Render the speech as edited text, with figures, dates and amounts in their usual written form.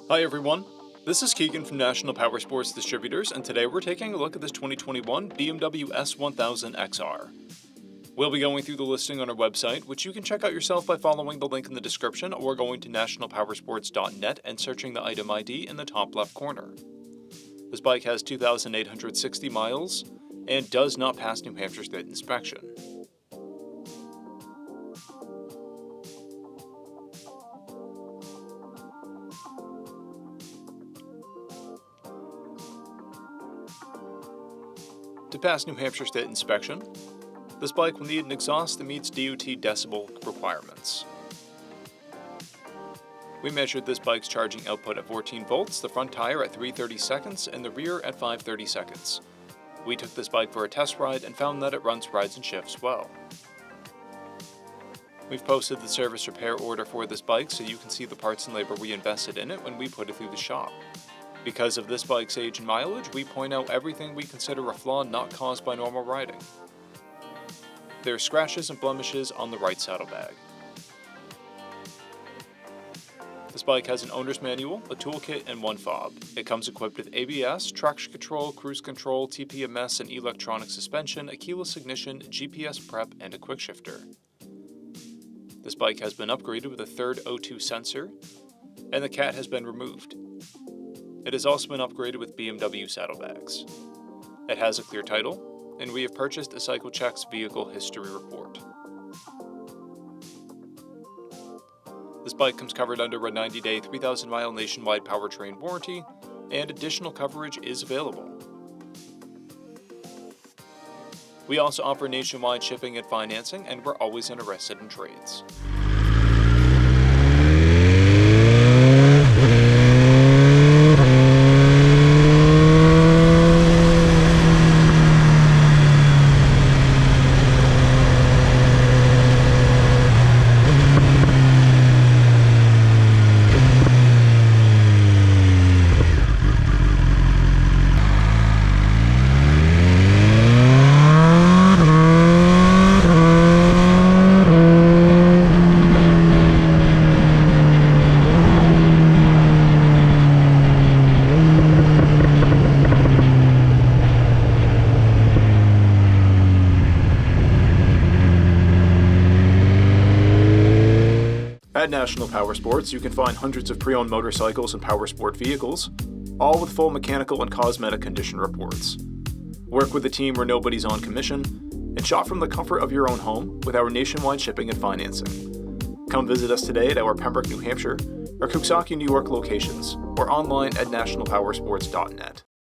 Hi everyone, this is Keegan from National Powersports Distributors, and today we're taking a look at this 2021 BMW S1000XR. We'll be going through the listing on our website, which you can check out yourself by following the link in the description or going to nationalpowersports.net and searching the item ID in the top left corner. This bike has 2,860 miles and does not pass New Hampshire State inspection. To pass New Hampshire State inspection, this bike will need an exhaust that meets DOT decibel requirements. We measured this bike's charging output at 14 volts, the front tire at 330 seconds, and the rear at 530 seconds. We took this bike for a test ride and found that it runs rides and shifts well. We've posted the service repair order for this bike so you can see the parts and labor we invested in it when we put it through the shop. Because of this bike's age and mileage, we point out everything we consider a flaw not caused by normal riding. There are scratches and blemishes on the right saddlebag. This bike has an owner's manual, a toolkit, and one fob. It comes equipped with ABS, traction control, cruise control, TPMS, and electronic suspension, a keyless ignition, GPS prep, and a quick shifter. This bike has been upgraded with a third O2 sensor, and the cat has been removed. It has also been upgraded with BMW saddlebags. It has a clear title, and we have purchased a CycleCheck's vehicle history report. This bike comes covered under a 90-day, 3,000-mile nationwide powertrain warranty, and additional coverage is available. We also offer nationwide shipping and financing, and we're always interested in trades. At National Powersports, you can find hundreds of pre-owned motorcycles and powersport vehicles, all with full mechanical and cosmetic condition reports. Work with a team where nobody's on commission, and shop from the comfort of your own home with our nationwide shipping and financing. Come visit us today at our Pembroke, New Hampshire, or Coxsackie, New York locations, or online at nationalpowersports.net.